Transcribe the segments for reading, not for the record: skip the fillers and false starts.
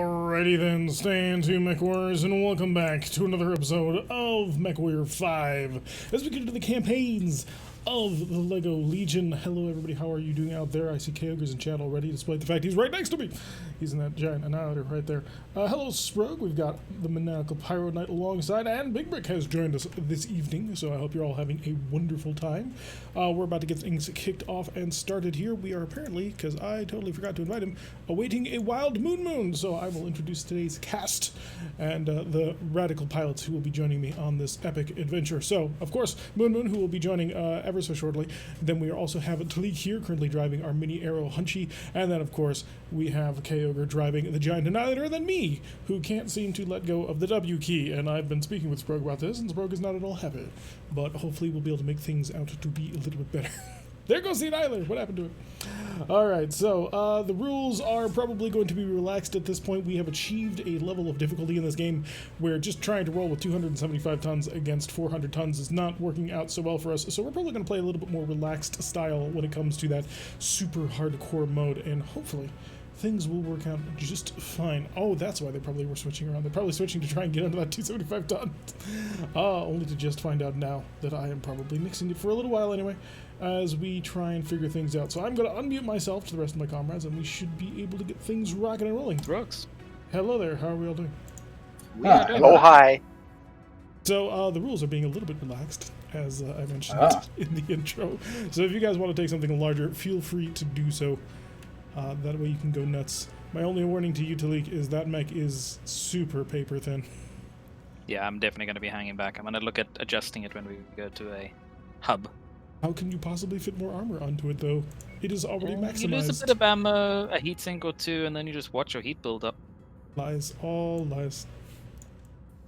Alrighty then, stand to MechWarriors, and welcome back to another episode of MechWarrior 5 as we get into the campaigns of the LEGO Legion. Hello everybody, how are you doing out there? I see Kyogre's in chat already, despite the fact he's right next to me. He's in that giant Annihilator right there. Hello Rogue, we've got the Maniacal Pyro Knight alongside, and Big Brick has joined us this evening, so I hope you're all having a wonderful time. We're about to get things kicked off and started here. We are apparently, because I totally forgot to invite him, awaiting a wild moon, so I will introduce today's cast and the radical pilots who will be joining me on this epic adventure. So, of course, Moon, who will be joining ever so shortly. Then we also have Talik here, currently driving our mini Arrow Hunchy, and then, of course, we have Kyogre driving the giant Annihilator, and then me, who can't seem to let go of the W key, and I've been speaking with Sprog about this, and Sprog is not at all happy, but hopefully we'll be able to make things out to be a little bit better. There goes the Annihilator. What happened to it? Alright, so the rules are probably going to be relaxed at this point. We have achieved a level of difficulty in this game where just trying to roll with 275 tons against 400 tons is not working out so well for us. So we're probably going to play a little bit more relaxed style when it comes to that super hardcore mode, and hopefully things will work out just fine. Oh, that's why they probably were switching around. They're probably switching to try and get under that 275 tons. Only to just find out now that I am probably mixing it for a little while anyway, as we try and figure things out. So I'm going to unmute myself to the rest of my comrades, and we should be able to get things rocking and rolling. Brooks. Hello there, how are we all doing? Oh, hi. So the rules are being a little bit relaxed, as I mentioned in the intro. So if you guys want to take something larger, feel free to do so. That way you can go nuts. My only warning to you, Talik, is that mech is super paper thin. Yeah, I'm definitely going to be hanging back. I'm going to look at adjusting it when we go to a hub. How can you possibly fit more armor onto it, though? It is already maximized. You lose a bit of ammo, a heatsink or two, and then you just watch your heat build up. Lies. All lies.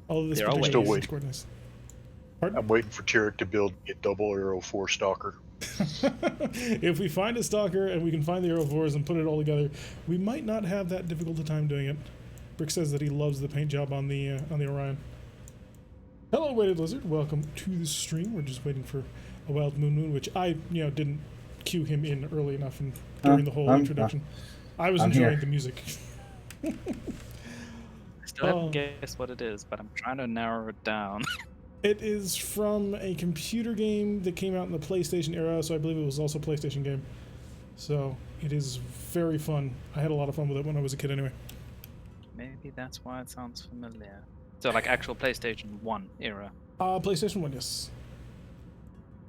All of this They're all still is waiting. quite nice. I'm waiting for Tarek to build a double Arrow 4 Stalker. If we find a Stalker and we can find the Arrow 4s and put it all together, we might not have that difficult a time doing it. Brick says that he loves the paint job on the Orion. Hello, Weighted Lizard. Welcome to the stream. We're just waiting for a wild moon, which I, didn't cue him in early enough and during the whole introduction. I was enjoying here. the music. I still haven't guessed what it is, but I'm trying to narrow it down. It is from a computer game that came out in the PlayStation era, so I believe it was also a PlayStation game. So it is very fun. I had a lot of fun with it when I was a kid anyway. Maybe that's why it sounds familiar. So like actual PlayStation 1 era. PlayStation 1, yes.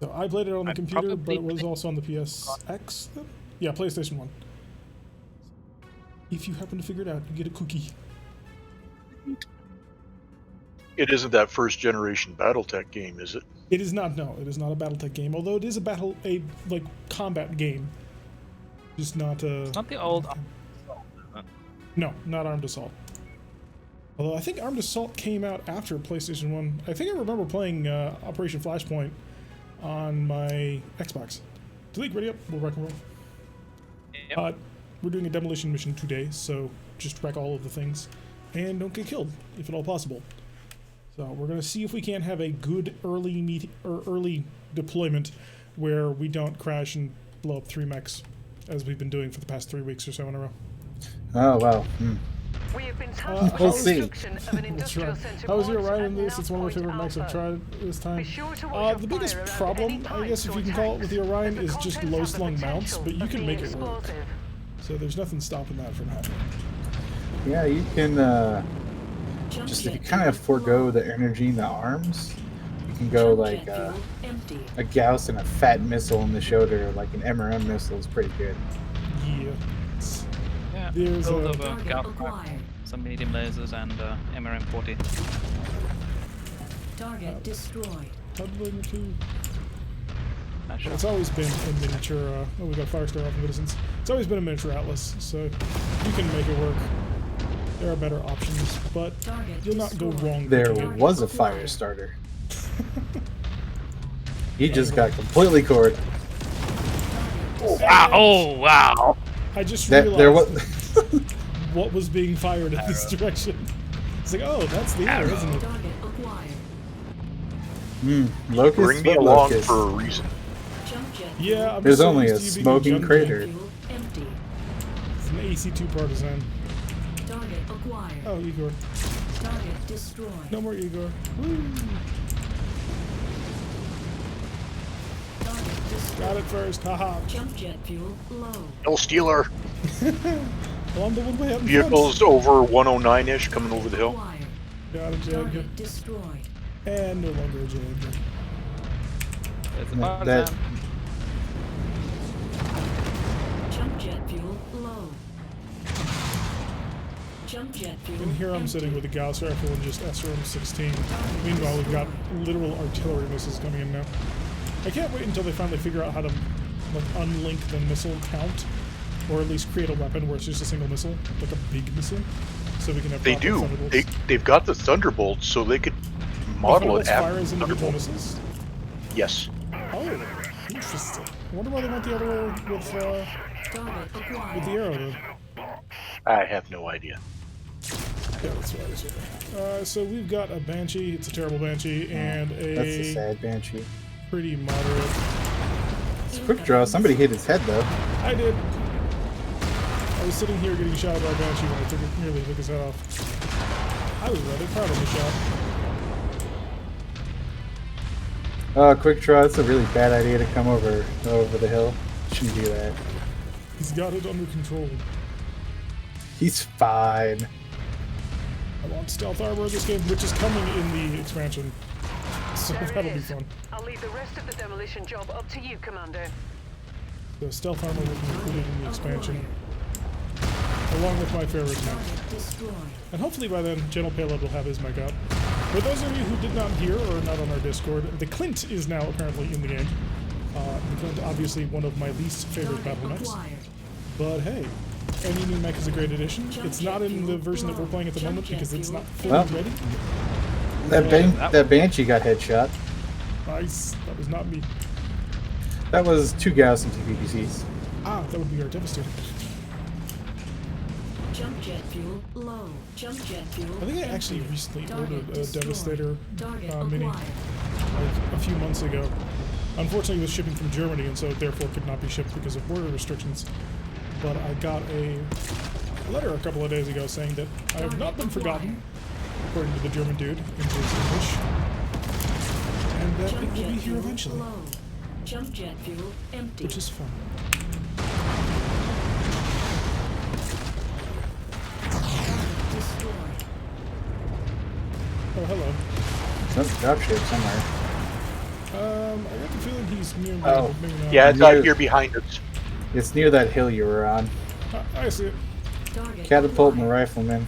So I played it on the computer, but it was also on the PSX then? Yeah, PlayStation 1. If you happen to figure it out, you get a cookie. It isn't that first generation BattleTech game, is it? It is not, no. It is not a BattleTech game, although it is a combat game. Just not It's not the old... No, not Armed Assault. Although I think Armed Assault came out after PlayStation 1. I think I remember playing Operation Flashpoint on my Xbox. Delete, ready up. We'll rock and roll. Yep. We're doing a demolition mission today, so just wreck all of the things. And don't get killed, if at all possible. So we're going to see if we can't have a good early deployment where we don't crash and blow up 3 mechs, as we've been doing for the past 3 weeks or so in a row. Oh, wow. We have been told We'll see. of an industrial How was your ride in this? It's one of my favorite mechs I've tried this time. The biggest problem, I guess if you can call it, with the Orion is just low-slung mounts, but you can make it work. So there's nothing stopping that from happening. Yeah, you can, just if you kind of forego the energy in the arms, you can go like a Gauss and a fat missile in the shoulder, like an MRM missile is pretty good. Yeah. Yeah, There's build a... of a Gauss, some medium lasers and MRM-40. Target destroyed. It's always been a miniature, we got Firestar off of Citizens. It's always been a miniature Atlas, so you can make it work. There are better options, but you'll not go wrong. There was a fire starter. He just got completely cored. Wow! Oh, wow! I just There realized was what was being fired in this direction. It's like, oh, that's the arrow, isn't it? Locust. Bring me What along locust? for a reason. Yeah, I'm There's just so only a used to you being smoking junk crater. It's an AC2 partisan. Target acquired. Oh, Igor. Target destroyed. No more Igor. Woo. Target destroyed. Got it first. Haha. Jump jet fuel low. Hell Stealer. Well, I'm the one way up in Vehicles over 109-ish coming over the hill. Acquired. front. Got it, Jed. Target destroyed. And no longer a Jed. There's a That- bar that- down. Jump jet fuel low. Jump jet fuel. And here I'm empty. sitting with a Gauss rifle and just SRM-16. Meanwhile, we've got literal artillery missiles coming in now. I can't wait until they finally figure out how to like unlink the missile count, or at least create a weapon where it's just a single missile, like a big missile, so we can have. They proper do. Thunderbolts. They've got the Thunderbolts, so they could model it Thunderbolts fire as after individual Thunderbolt. missiles. Yes. Oh, interesting. I wonder why they went the other way with Target acquired. the arrow. Though. I have no idea. Yeah, that's what I was here. So we've got a Banshee. It's a terrible Banshee, and That's a a sad banshee. pretty moderate. It's a quick draw. Somebody hit his head though. I did. I was sitting here getting shot by a Banshee when I nearly took his head off. I was rather proud of the shot. Quick draw. It's a really bad idea to come over the hill. Shouldn't do that. He's got it under control. He's fine. I want stealth armor in this game, which is coming in the expansion. So There it that'll be is. fun. I'll leave the rest of the demolition job up to you, Commander. The stealth armor will be included in the expansion, along with my favorite mech. Target destroyed. And hopefully by then, General Payload will have his mech out. For those of you who did not hear or are not on our Discord, the Clint is now apparently in the game. The Clint, obviously one of my least favorite Target battle mechs. acquired. But hey, any new mech is a great addition. It's not in the version that we're playing at the moment because it's not fully Well. ready. That banshee got headshot. Nice. That was not me. That was 2 Gauss and 2 PPCs. Ah, that would be our Devastator. Jump jet fuel low. Jump jet fuel. I think I empty. actually recently Target ordered a destroyed. Devastator Target mini acquired. like a few months ago. Unfortunately, it was shipping from Germany, and so therefore could not be shipped because of border restrictions. But I got a letter a couple of days ago saying that I have not been forgotten, according to the German dude in his English, and that it Jump will be jet here fuel eventually, low. Jump jet fuel empty. which is fun. Destroyed. Oh, hello. Some dropship somewhere. I got the feeling he's near me, Oh. but maybe not. Yeah, it's Yeah. out here behind us. It's near that hill you were on. I see it. Target Catapult and the acquired. rifleman.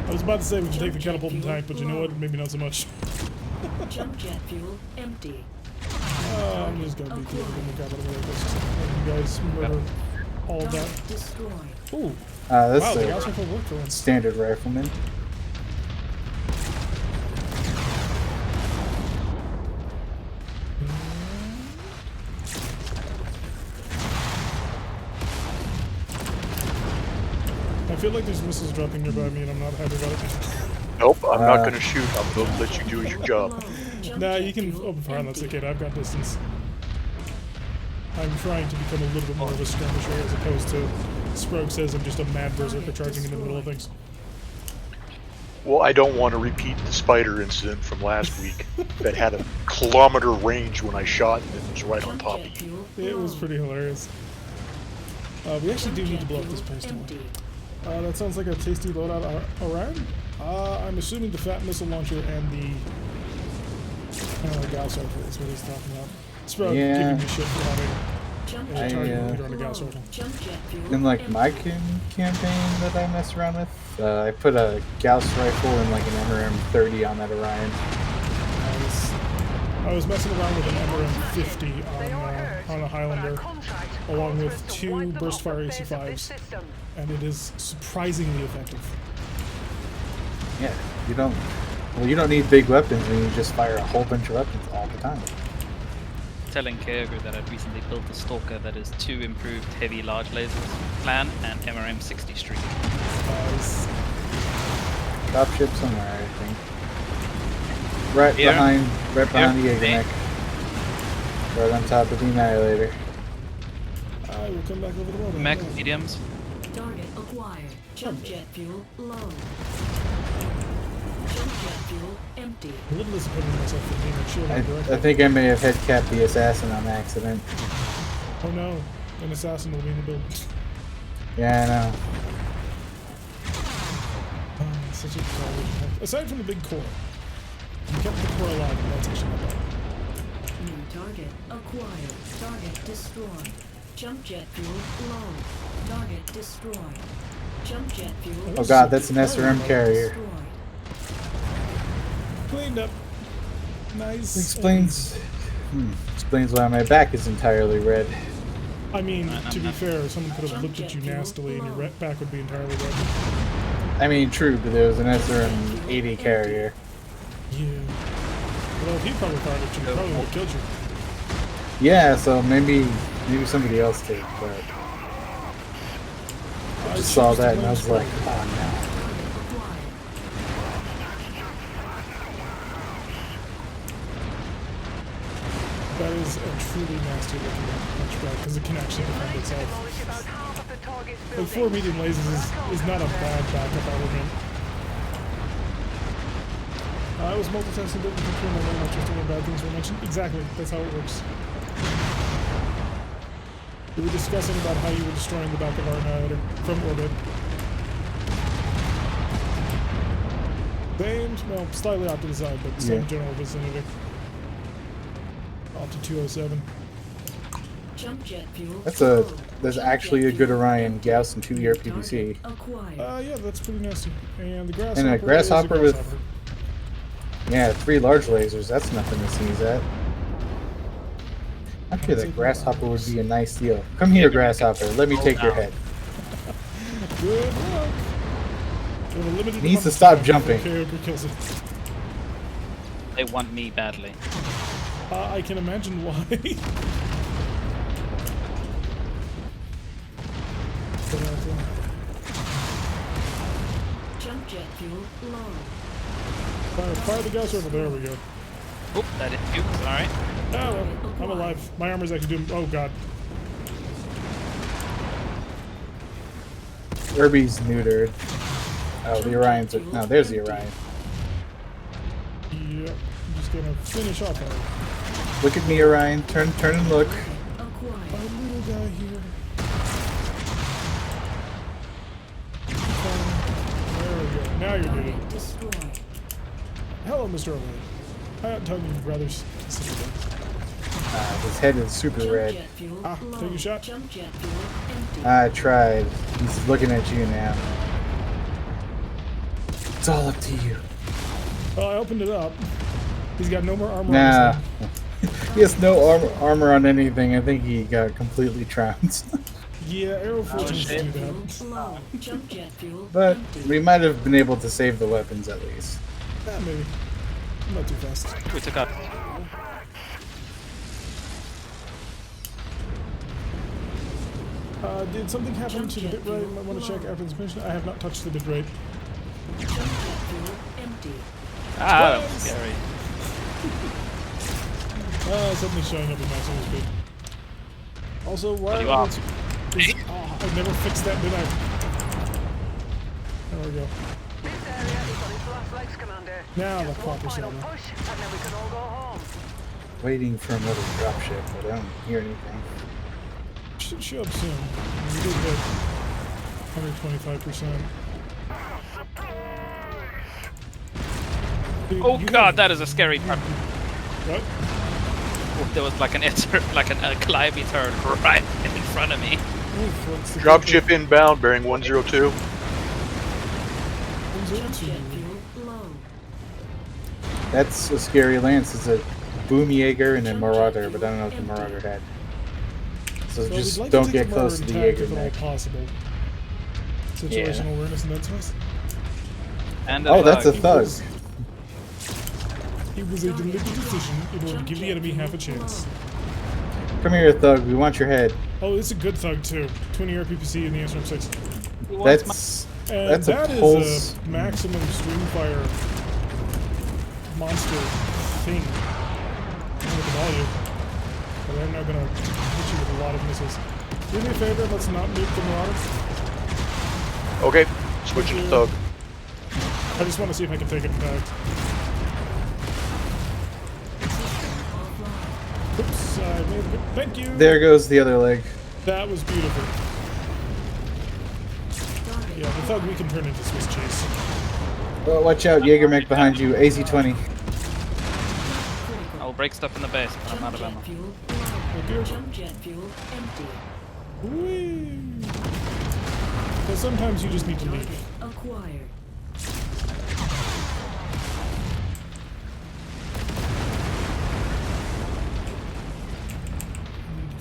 I was about to say we can take the catapult and tank, but you know what? Maybe not so much. Jump jet fuel empty. I'm just gonna be keeping the capital way. Let you guys murder all of that. Target destroyed. Ooh, That's wow, the a Gauss rifle worked for once. standard rifleman. I feel like there's missiles dropping nearby me, and I'm not happy about it. Nope, I'm not going to shoot. I'm going to let you do your job. Low. Jump Nah, jet you can fuel open fire on that empty. cicada. I've got distance. I'm trying to become a little bit more of a skirmisher as opposed to Sprogue says I'm just a mad berserker charging into the middle of things. Well, I don't want to repeat the spider incident from last week that had a kilometer range when I shot and it was right on Jump top of jet you. fuel It was low. pretty hilarious. We actually do Jump need to jet blow up this fuel post. empty. That sounds like a tasty loadout around. I'm assuming the Fat Missile Launcher and the Gauss rifle is what he's talking about. Sprout Yeah. giving me shit for having Jump a jet target fuel leader on a Gauss low. rifle. Jump jet fuel In like empty. my campaign that I mess around with, I put a Gauss rifle and like an MRM-30 on that Orion. I was messing around with an MRM-50 They are hurt, on a but our Highlander, contract along calls with for us to 2 wipe them burst off fire the face of this AC5s, system. and it is surprisingly effective. Yeah, you don't need big weapons when you just fire a whole bunch of weapons all the time. Telling Kyogo that I'd recently built a stalker that is 2 improved heavy large lasers, plan, and MRM 60 streak. Nice. Dropship somewhere, I think. Right Here. behind the Jaeger Me. mech. Right on top of the Annihilator. I will come back over the wall. Mech mediums. Target acquired. Jump jet fuel low. Jump jet fuel empty. A little disappointed in myself for being a shield I directly. think I may have head capped the assassin on accident. Oh no, an assassin will be in the building. Yeah, I know. Oh, such a garbage. Aside from the big core, you kept the core alive, and that's actually not bad. New target acquired. Target destroyed. Jump jet fuel low. Target destroyed. Jump jet fuel. Oh god, that's an SRM carrier. Destroyed. Cleaned up. Nice. Explains why my back is entirely red. I mean, to be fair, someone could have looked at you nastily and your back would be entirely red. I mean, true, but there was an SRM 80 carrier. Yeah. Well, he probably thought it should probably would have killed you. Yeah, so maybe somebody else did, but I just saw that and I was like, oh no. That is a truly nasty looking punchback because it can actually defend itself. Like 4 medium lasers is not a bad backup element. I was multitasking, but between my name, not just when bad things were mentioned. Exactly, that's how it works. We were discussing about how you were destroying the back of our Annihilator from orbit. Same, well, slightly off to the side, but same general vicinity. Off to 207. Jump jet fuel. That's actually a good Orion Gauss and 2-year PPC. Yeah, that's pretty nasty. And the grasshopper. And a grasshopper is a with grasshopper. Yeah, 3 large lasers. That's nothing to sneeze at. Actually, that grasshopper would be a nice deal. Come here, grasshopper. Let me take your head. Good luck. With a limited He needs amount to of stop time, jumping. okay, kills it. They want me badly. I can imagine why. Jump jet fuel low. Fire the gas over. There we go. Oop, that didn't do. Alright. Oh, well, I'm alive. My armor's actually doing. Oh god. Irby's neutered. Oh, the Orion's. No, there's the Orion. Yep. I'm just gonna finish off our Look at me, Orion. Turn and look. Acquired. little guy here. There we go. Now you're muted. Target destroyed. Hello, Mr. O'Leary. I ought you'd rather consider that. His head is super Jump red. jet fuel Ah, low. take a shot. Jump jet fuel empty. I tried. He's looking at you now. It's all up to you. Well, I opened it up. He's got no more armor Nah. on his head. He has no armor on anything. I think he got completely trounced. Yeah, Aero Fortunes shit. do that. Fuel low. Jump jet fuel But empty. we might have been able to save the weapons at least. Yeah, maybe. I'm not too fast. We took out. Did something happen to the bitrate? I might want to check after this mission. I have not touched the bitrate. Jump jet fuel empty. Ah, that was scary. Something's showing up in maximum speed. Also, why you are off? oh, I never fixed that, did I? There we go. This area is on its last legs, Commander. Now the Just one copper's final on. push, and then we can all go home. Waiting for another dropship, but I don't hear anything. Should show up soon. We did hit 125%. Dude, Oh you god, have- that is a scary part. What? There was like an Calliope turret right in front of me. Oof, what's the Dropship inbound, bearing 102. Jump jet fuel low. That's a scary lance. It's a Boom Jaeger and a Marauder, but I don't know if the Marauder had. So Well, just we'd like don't to get take close to the Jaeger if at all mech. possible. Situational awareness and that sort. And Oh, that's a thug. thug. It was a deliberate decision in order to give the enemy half a chance. Come here, thug. We want your head. Oh, it's a good thug too. 20-year PPC in the SRM6. That's And That's a that is pulse. a maximum streamfire monster thing. Look at all you. But I'm not gonna hit you with a lot of missiles. Do me a favor, let's not nuke the Marauders. Okay, switching to Thug. I just want to see if I can take it back. Oops, I made it. Thank you! There goes the other leg. That was beautiful. Yeah, the Thug we can turn into Swiss cheese. Oh, watch out, Jaeger mech behind you, AZ-20. I'll break stuff in the base, but I'm out of ammo. Jump jet fuel empty. Whee! Well, sometimes you just need to leave. Acquired.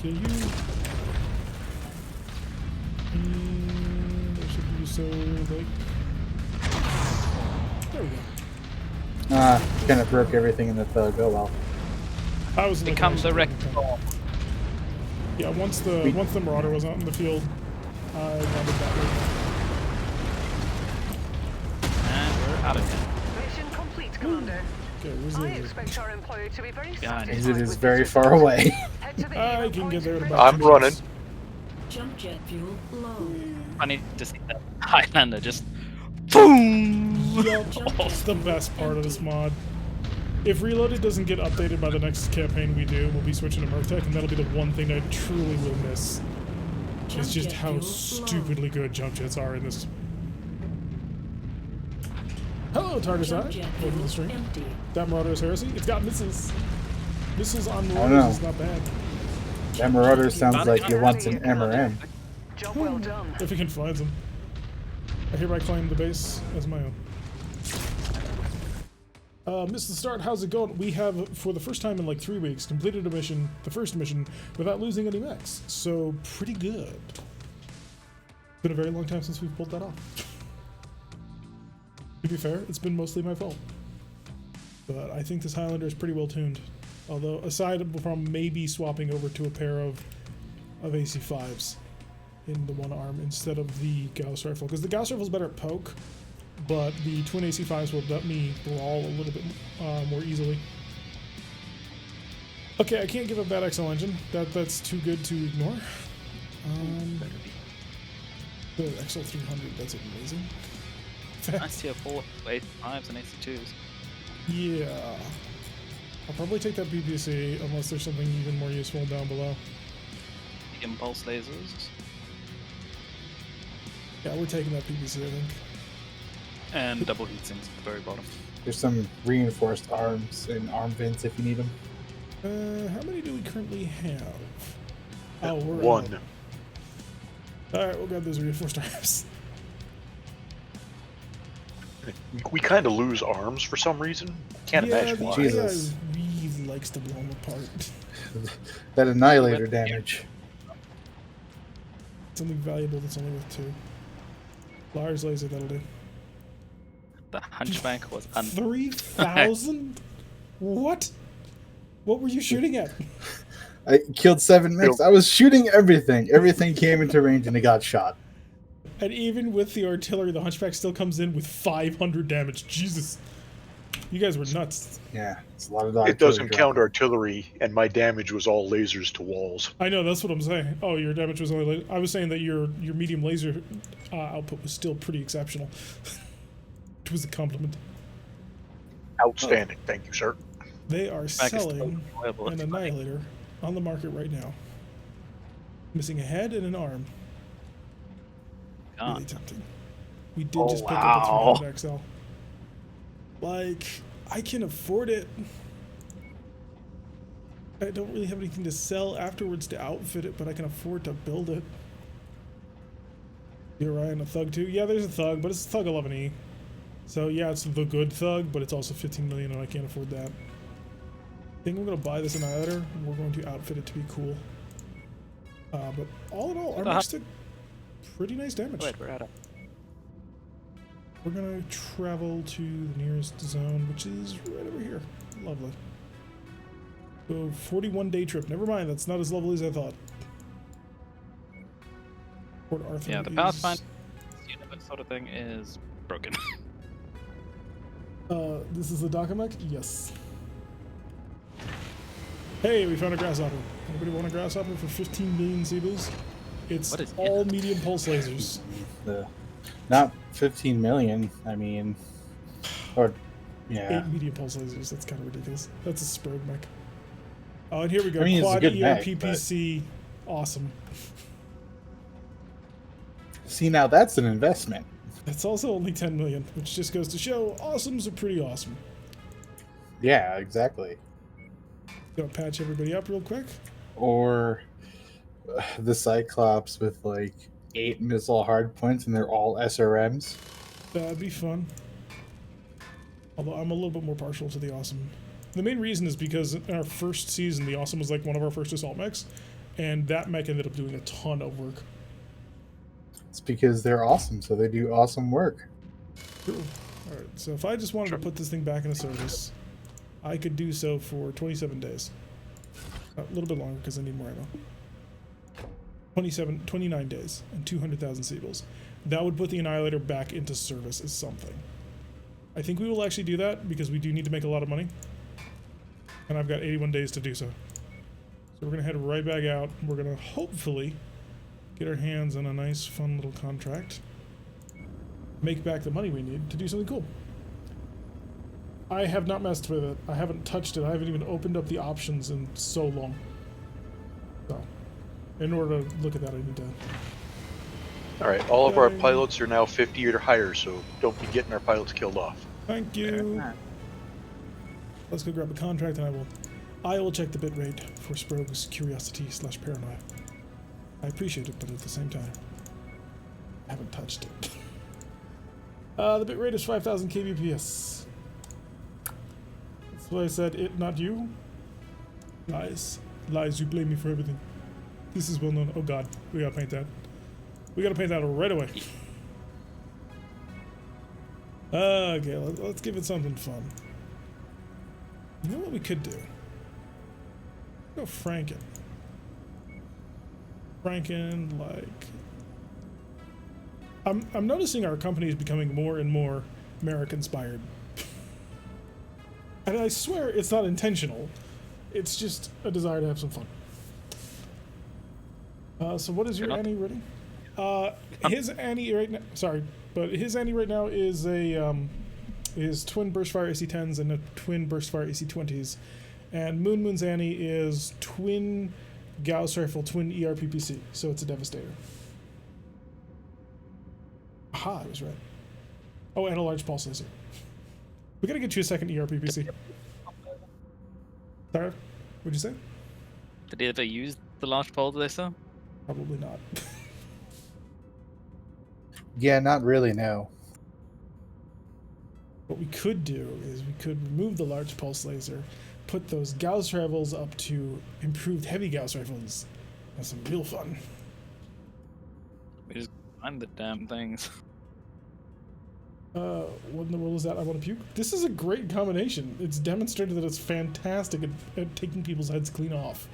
Kill you. And I should do so like. There we go. Ah, kind of broke everything in the Thug. Oh well. I was Become the wreck. Yeah, once the Marauder was out in the field, I wanted that way. And we're out of here. Mission complete, Commander. Okay, where's the I exit? expect our employer to be very Behind you. satisfied Exit is with very this far report. away. Head to the I hero can point get there in and about I'm running. Jump jet fuel low. Funny to see that Highlander just boom. Yup, it's the best part of this mod. If Reloaded doesn't get updated by the next campaign we do, we'll be switching to RogueTech, and that'll be the one thing I truly will miss. It's just how stupidly good jump jets are in this. Hello, Tartar Side. Welcome to the stream. Empty. That Marauder's Heresy. It's got missiles. Missiles on know. Marauders is not bad. That Marauder sounds like you want some MRM. Job well done. If we can find them. I hereby claim the base as my own. Mr. Start, how's it going? We have, for the first time in like 3 weeks, completed a mission, the first mission, without losing any mechs. So, pretty good. Been a very long time since we've pulled that off. To be fair, it's been mostly my fault. But I think this Highlander is pretty well tuned. Although, aside from maybe swapping over to a pair of AC5s in the one arm instead of the Gauss rifle. Because the Gauss rifle is better at poke, but the twin AC5s will let me brawl a little bit more easily. Okay, I can't give up that XL engine. That's too good to ignore. The XL300, that's amazing. Nice tier 4, 85s and 82s. Yeah. I'll probably take that PPC unless there's something even more useful down below. The impulse lasers. Yeah, we're taking that PPC, I think. And double heat sinks at the very bottom. There's some reinforced arms and arm vents if you need them. How many do we currently have? Oh, we're One. Alright, we'll grab those reinforced arms. We kind of lose arms for some reason. Can't imagine the why. AI Jesus. really likes to blow them apart. That Annihilator damage. Something valuable that's only worth 2. Large laser, that'll do. The hunchback was 3,000? What? What were you shooting at? I killed 7 mechs. I was shooting everything. Everything came into range and it got shot. And even with the artillery, the hunchback still comes in with 500 damage. Jesus. You guys were nuts. Yeah, it's a lot of It doesn't count artillery, and my damage was all lasers to walls. I know, that's what I'm saying. Oh, your damage was only... I was saying that your medium laser output was still pretty exceptional. It was a compliment. Outstanding. Thank you, sir. They are Back is still selling enjoyable, an it's funny. Annihilator on the market right now. Missing a head and an arm. Really God. tempting. We did Oh, just pick wow. up a 300 XL. Like, I can afford it. I don't really have anything to sell afterwards to outfit it, but I can afford to build it. You're right, and a Thug too? Yeah, there's a Thug, but it's a Thug 11E. So yeah, it's the good Thug, but it's also 15 million and I can't afford that. I think I'm going to buy this Annihilator, and we're going to outfit it to be cool. But all in all, our mechs took pretty nice damage. Wait, we're out of. We're gonna travel to the nearest zone, which is right over here. Lovely. So 41-day trip. Never mind, that's not as lovely as I thought. Port Arthur. Yeah, the Pathfinder universe sort of thing is broken. This is the Daka mech? Yes. Hey, we found a grasshopper. Anybody want a grasshopper for 15 million Cebus? It's What is all medium pulse lasers. Not 15 million. I mean, or yeah. 8 medium pulse lasers. That's kind of ridiculous. That's a Sprogue mech. Oh, and here we go. I mean, it's a Quad good mech, ERPPC. Awesome. See, now that's an investment. It's also only 10 million, which just goes to show awesomes are pretty awesome. Yeah, exactly. Gonna patch everybody up real quick. Or the Cyclops with like 8 missile hardpoints and they're all SRMs. That'd be fun. Although I'm a little bit more partial to the awesome. The main reason is because in our first season, the awesome was like one of our first assault mechs, and that mech ended up doing a ton of work. It's because they're awesome, so they do awesome work. Cool. Alright, so if I just wanted to put this thing back into service, I could do so for 27 days. A little bit longer because I need more ammo. 29 days and 200,000 Seables. That would put the Annihilator back into service as something. I think we will actually do that because we do need to make a lot of money. And I've got 81 days to do so. So we're going to head right back out. We're going to hopefully get our hands on a nice, fun little contract. Make back the money we need to do something cool. I have not messed with it. I haven't touched it. I haven't even opened up the options in so long. So, in order to look at that, I need to... Alright, all of our pilots are now 50 or higher, so don't be getting our pilots killed off. Thank you. Let's go grab a contract and I will check the bitrate for Sprogue's curiosity/paranoia. I appreciate it, but at the same time, I haven't touched it. The bitrate is 5,000 kbps. That's why I said it, not you. Lies. Lies, you blame me for everything. This is well known. Oh god, we gotta paint that. We gotta paint that right away. Okay, let's give it something fun. You know what we could do? Go Franken. Franken, like... I'm noticing our company is becoming more and more American-inspired. And I swear it's not intentional. It's just a desire to have some fun. So what is your Annie ready? His Annie right now... Sorry, but his Annie right now is a... is twin Burstfire AC-10s and a twin Burstfire AC-20s. And Moon's Annie is twin Gauss Rifle, twin ERPPC. So it's a Devastator. Aha, I was right. Oh, and a large pulse laser. We gotta get you a second ERPPC. Sorry, what'd you say? Did he ever use the large pulse laser? Probably not. Yeah, not really, no. What we could do is we could remove the large pulse laser, put those Gauss rifles up to improved heavy Gauss rifles. That's some real fun. We just find the damn things. What in the world is that? I want to puke. This is a great combination. It's demonstrated that it's fantastic at taking people's heads clean off.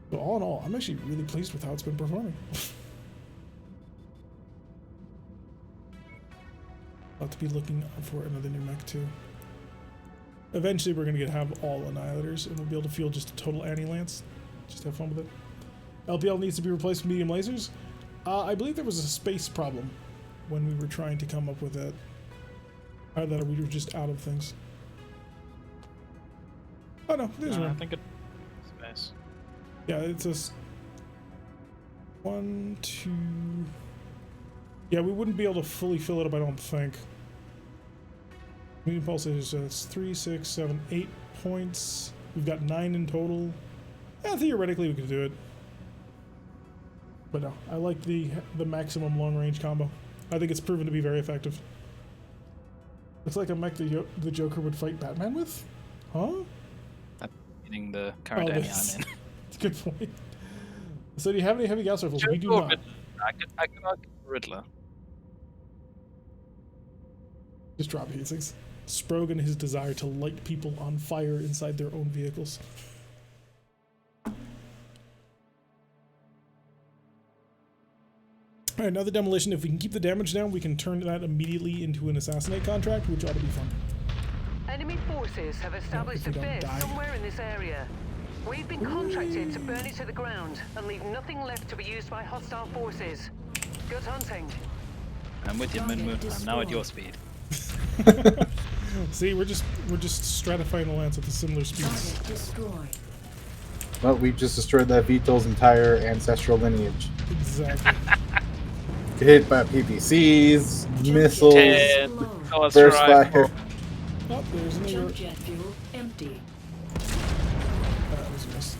But all in all, I'm actually really pleased with how it's been performing. About to be looking for another new mech too. Eventually we're going to have all Annihilators and we'll be able to field just a total Annie-Lance. Just have fun with it. LPL needs to be replaced with medium lasers. I believe there was a space problem when we were trying to come up with it. Either that or we were just out of things. Oh no, there's one. I think it's space. Yeah, it's a... 1, 2... Yeah, we wouldn't be able to fully fill it up, I don't think. Medium pulse is it's 3, 6, 7, 8 points. We've got 9 in total. Yeah, theoretically we could do it. But no, I like the maximum long range combo. I think it's proven to be very effective. Looks like a mech the Joker would fight Batman with? Huh? I'm meaning the current Annie I'm in. That's a good point. So do you have any heavy Gauss rifles? We do Or not. Riddler. I could argue Riddler. Just drop heat-sinks. Sprogue and his desire to light people on fire inside their own vehicles. Alright, another demolition. If we can keep the damage down, we can turn that immediately into an assassinate contract, which ought to be fun. Enemy forces have established we a don't base die. somewhere in this area. We've been contracted to burn it to the ground and leave nothing left to be used by hostile forces. Good hunting. I'm with you, Minmu. I'm now at your speed. See, we're just stratifying the lands at the similar speeds. Target destroyed. Well, we just destroyed that VTOL's entire ancestral lineage. Exactly. Get hit by PPCs, missiles, Ted, Low. burst strike. fire. Oh, there's another. Jump jet fuel empty. That was a miss.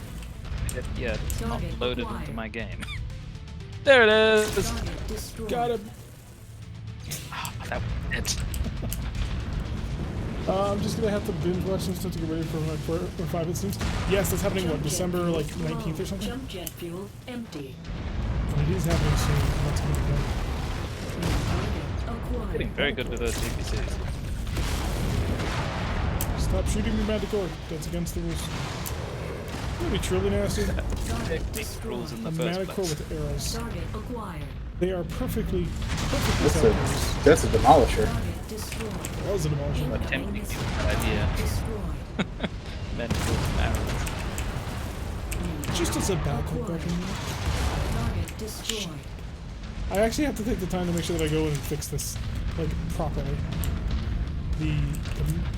Yeah, it's not Target loaded acquired. into my game. There it is! Target destroyed. Got him. That was it. I'm just gonna have to binge watch some stuff to get ready for my 5 instance. Yes, that's happening. What, Jump jet December fuel like low. 19th or something? Jump jet fuel empty. And it is happening soon. That's gonna be fun. Target acquired. Getting very good with those TPCs. Stop shooting me, Manticore. That's against the rules. That'd be truly nasty. Target Big destroyed. rules in A the first Manticore place. with arrows. Target acquired. They are perfectly That's set arrows. that's a demolisher. Target destroyed. That was a demolition. Attempting to get that idea. Destroyed. Meant for arrows. Just as a backup weapon. Target destroyed. I actually have to take the time to make sure that I go in and fix this, like, properly. The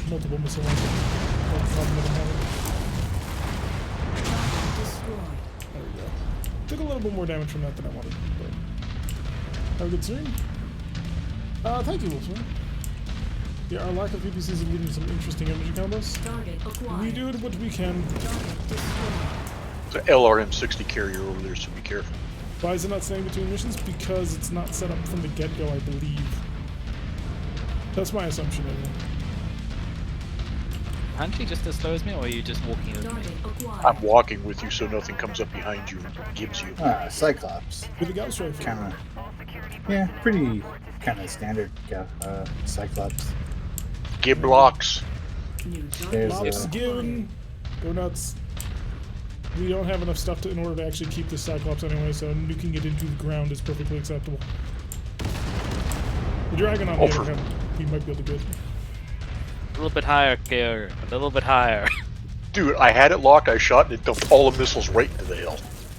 multiple missile launcher. Problem that I'm having. Target destroyed. There we go. Took a little bit more damage from that than I wanted. But have a good stream. Thank you, Wolfman. Yeah, our lack of PPCs is leading to some interesting energy combos. Target acquired. We do what we can. Target destroyed. It's an LRM-60 carrier over there, so be careful. Why is it not staying between missions? Because it's not set up from the get-go, I believe. That's my assumption, anyway. Aren't you just as slow as me, or are you just walking with me? Target acquired. I'm walking with you so nothing comes up behind you and gives you. Cyclops. With the Gauss rifle. Kind of, yeah, pretty kind of standard Cyclops. Give blocks. New There's target Lops a- given. Go nuts. We don't have enough stuff in order to actually keep this Cyclops anyway, so nuking it into the ground is perfectly acceptable. The Dragon, on the other hand, we might be able to get. A little bit higher, Georg. A little bit higher. Dude, I had it locked, I shot, and it dumped all the missiles right into the hill.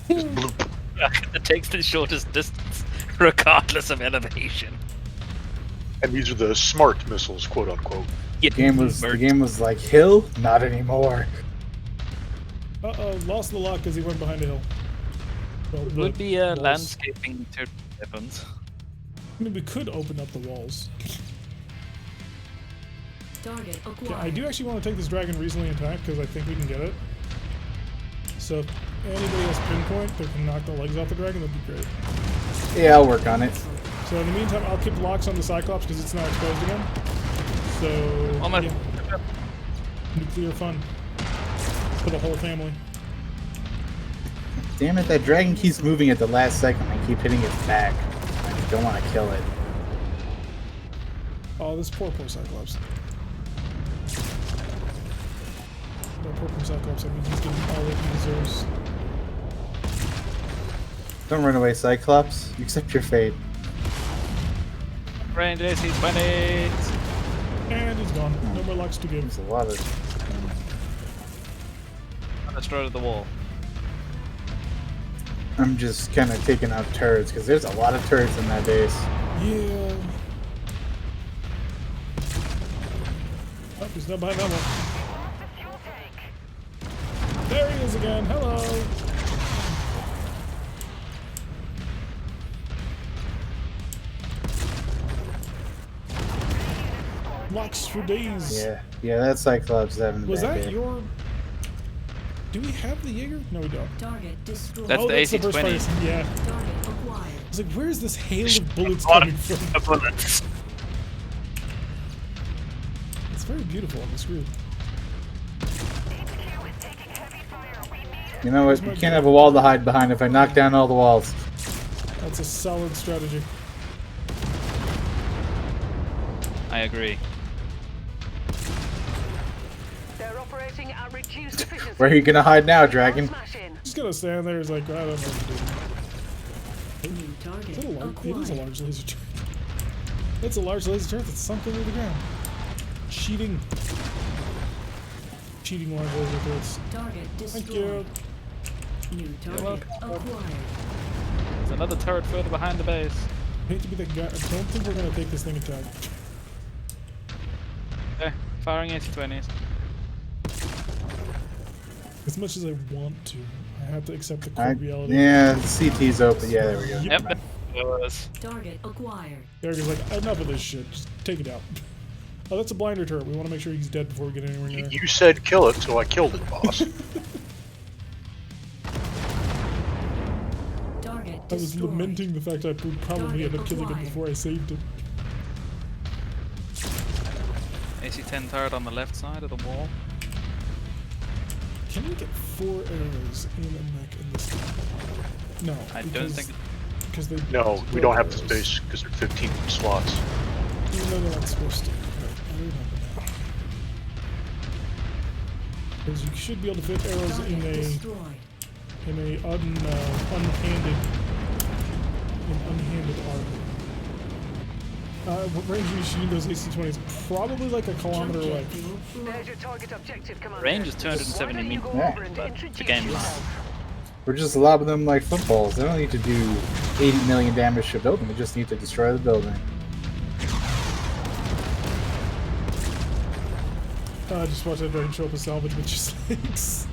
Just bloop. It takes the shortest distance, regardless of elevation. And these are the smart missiles, quote unquote. Yeah, The game was like hill, not anymore. Uh-oh, lost the lock because he went behind a hill. Well, It the would be walls. landscaping to weapons. I mean, we could open up the walls. Target acquired. Yeah, I do actually want to take this dragon recently intact because I think we can get it. So if anybody has pinpoint that can knock the legs off the dragon, that'd be great. Yeah, I'll work on it. So in the meantime, I'll keep locks on the Cyclops because it's not exposed again. So Almost. yeah, nuclear fun for the whole family. Damn it, that dragon keeps moving at the last second. I keep hitting its back. I don't want to kill it. Oh, this poor Cyclops. That poor Cyclops. I mean, he's getting all that he deserves. Don't run away, Cyclops. Accept your fate. Range AC-20s! And he's gone. No more locks to give. There's a lot of... Destroyed the wall. I'm just kind of taking out turrets, because there's a lot of turrets in that base. Yeah. Oh, he's not behind that one. There he is again. Hello. Locks for days. Yeah, that Cyclops is having a Was bad that day. your... Do we have the Jaeger? No, we don't. Target destroyed. That's Oh, the that's the AC-20. first place. Yeah. Target acquired. I was like, where's this hail of bullets Lot coming of from? bullets. It's very beautiful on the screen. You know what? You can't have a wall to hide behind if I knock down all the walls. That's a solid strategy. I agree. They're operating at reduced efficiency. Where are you gonna hide now, Dragon? Smash in. Just gonna stand there. He's like, I don't know what to do. New target Is that a large? It is a acquired. large laser turret. It's a large laser turret that's sunk into the ground. Cheating. cheating large laser turrets. Target Thank destroyed. you. New target welcome. acquired. There's another turret further behind the base. I hate to be that guy. I don't think we're gonna take this thing attack. Okay, firing AC-20s. As much as I want to, I have to accept the cold reality. Yeah, the CT's open. Yeah, there we go. Yep, there was. Target acquired. Eric is like, enough of this shit. Just take it out. Oh, that's a blinder turret. We want to make sure he's dead before we get anywhere near. You said kill it, so I killed it, boss. Target I was destroyed. lamenting the fact I would probably end up killing it acquired. before I saved it. AC-10 turret on the left side of the wall. Can we get 4 arrows in a mech in this thing? No. I don't think. Because they. No, we don't have the space because there are 15 slots. Even though they're not supposed to. Right, I remember now. Because you should be able to fit arrows Target in a destroyed. unhanded armor. What range are you shooting those AC-20s? Probably like a kilometer away. There's your target objective, Commander. Range is 270 Why don't you meters, go Yeah. over and but introduce the game's yourself? We're just lobbing them like footballs. They don't need to do 80 million damage to a building. They just need to destroy the building. Just watch that dragon show up a salvage with just legs.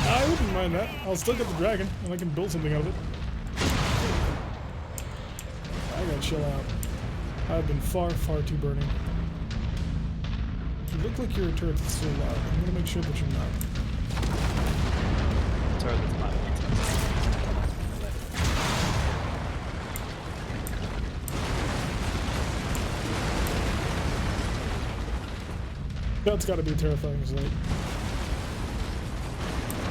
I wouldn't mind that. I'll still get the dragon, and I can build something out of it. I gotta chill out. I've been far, far too burning. You look like you're a turret that's still alive. I'm gonna make sure that you're not. Turret that's not. That's gotta be a terrifying sight.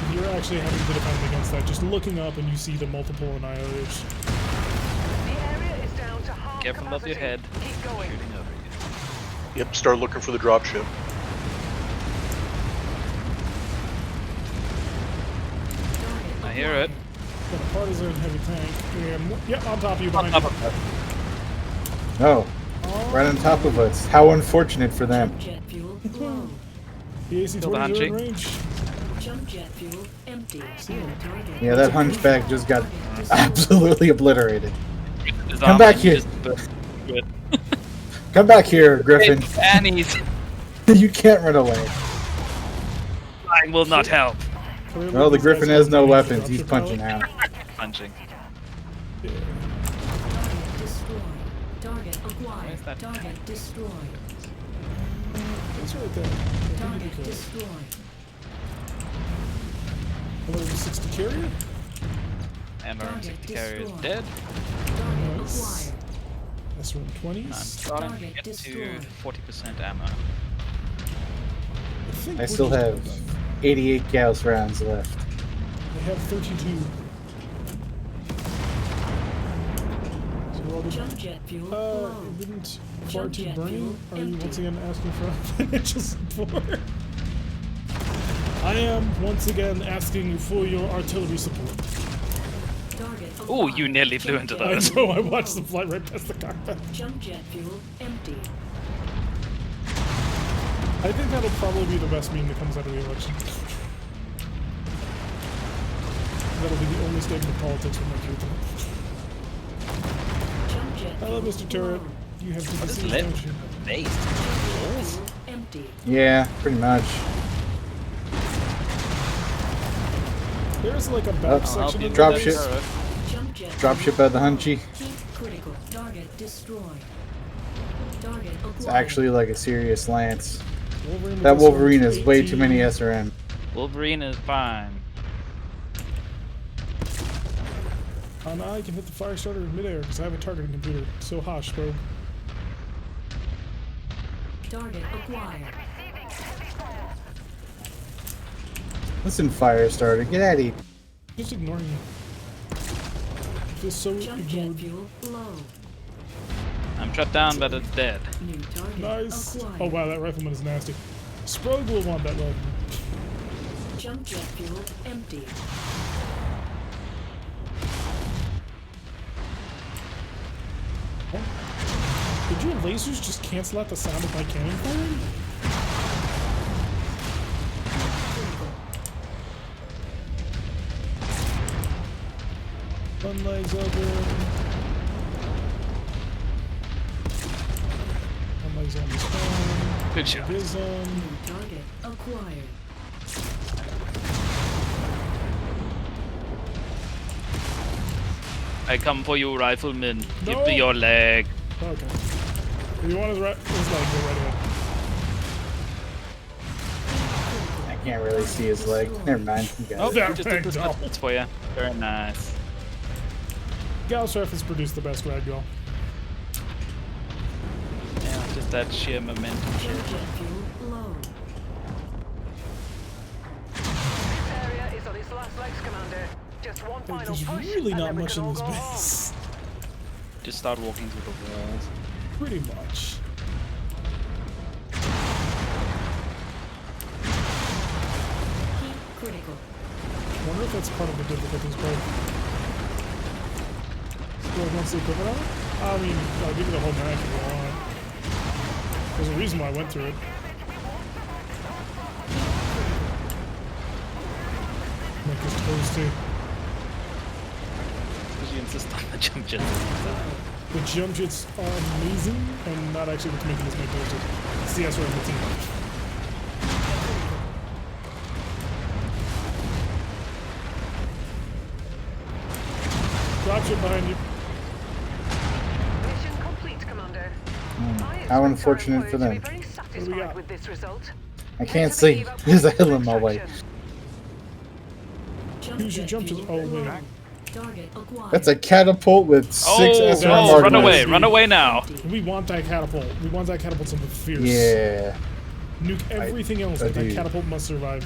If you're actually having to defend against that, just looking up and you see the multiple annihilators. The area is down to half Careful above your head. capacity. Keep going. Shooting over you. Yep, start looking for the dropship. I hear it. Got a partisan heavy tank. And, yeah, on top of you, On behind top you. of that. No, right on top of us. How unfortunate for them. Jump jet fuel low. The AC-20s Kill the are in Hunchie. range. Jump jet fuel empty. New target. Yeah, that hunchback just got absolutely obliterated. His Come arm back is here. just good. Come back here, Griffin. Annie's You can't run away. flying will not help. Clearly Well, the these Griffin guys has have no the weapons. He's dropship punching pilot. out. Punching. Yeah. Target destroyed. Target acquired. Where's that? Target destroyed. That's right there. I think Target you could. destroyed. Hello, 60 carrier? MR60 carrier is destroyed. dead. Target Nice. acquired. I'm starting I'm to starting to Target get to destroyed. 40% ammo. think I we're still just have about done. 88 Gauss rounds left. I have 32. So we're all good. Jump jet fuel low. It didn't far Jump too jet burning? fuel Are you empty. once again asking for financial support? I am once again asking for your artillery support. Target Ooh, acquired. you nearly flew into Jump jet those. I know, I watched them fly right past the cockpit. Jump jet fuel empty. I think that'll probably be the best meme that comes out of the election. That'll be the only statement of politics from my future. Jump jet Hello, fuel Mr. Turret. low. You have What is DPCs, lit? don't you? Based. Fuel empty. Yeah, pretty much. There's like a Oh, back section of drop the ship. base. Jump jet Dropship fuel at the Hunchy. Heat critical. Target destroyed. Target acquired. It's actually like a serious lance. Wolverine with That SRM Wolverine has way too 18. many SRM. Wolverine is fine. And I can hit the fire starter in midair because I have a targeting computer. So hush, bro. Target acquired. Listen, Firestarter, get out of here. Just ignoring me. I feel so Jump jet ignored. fuel low. I'm shut down, but it's dead. New target Nice. acquired. Oh wow, that rifleman is nasty. Sprogue will want that rifleman. Jump jet fuel empty. Did your lasers just cancel out the sound of my cannon firing? One leg's open. One leg's on the spawn. Good shot. Vism. New target acquired. I come for you, rifleman. Give No. me your leg. Okay. If you want his leg, go right ahead. I can't really see his leg. Never mind. You got Oh, it. that we just did ragdoll. the splits for you. Very nice. Gauss has produced the best ragdoll. Yeah, just that sheer momentum shit. Jump jet fuel low. This area is on its last legs, Commander. Just one final There's push, really and not then we much can in all this go home. base. Just start walking through the walls. Pretty much. Heat critical. I wonder if that's part of the difficulties part. Still wants the equipment on it? I mean, I'll give you the whole map if you want. There's a reason why I went through it. Make this toasty. Because you insist on the jump jets. The jump jets are amazing and not actually what's making this make toasted. It's the SRM team. Dropship behind you. Mission complete, Commander. How unfortunate for To be them. very got? satisfied with this result. I can't see. There's a hill in my way. Jump Use your jet jump fuel jet. Oh, wait. low. Target acquired. That's a catapult with 6 Oh, SRM no, run ordnance. away, run away now. We want that catapult. We want that catapult something fierce. Yeah. Nuke everything else, I but that do. catapult must survive.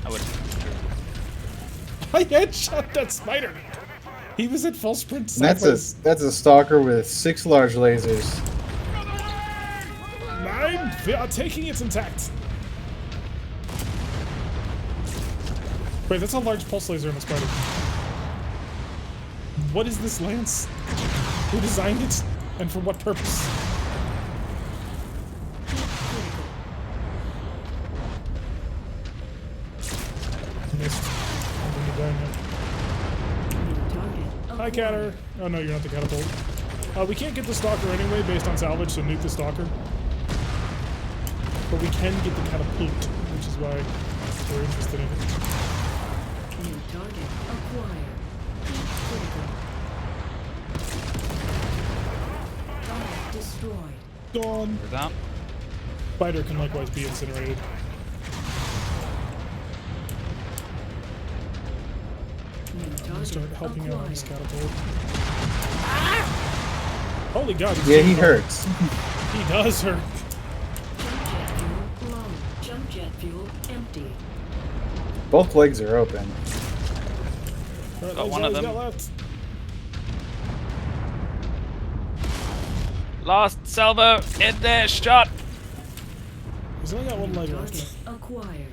I would. I headshot that spider. He was at full sprint. That's sideways. a stalker with 6 large lasers. 9. They are taking it intact. Wait, that's a large pulse laser in a spider. What is this lance? Who designed it? And for what purpose? Missed. I'm gonna die now. New target Hi, acquired. Catter. Oh no, you're not the catapult. We can't get the stalker anyway based on salvage, so nuke the stalker. But we can get the catapult, which is why we're interested in it. New target acquired. Heat critical. Target destroyed. Gone. Is that? Spider can likewise be incinerated. New I'm gonna target start helping out on acquired. this catapult. Holy god, he's Yeah, he doing- hurts. He does hurt. Jump jet fuel low. Jump jet fuel empty. Both legs are open. Alright, Got that's one all of he's them. got left. Lost salvo in there, shot. He's only got one leg Target left. acquired.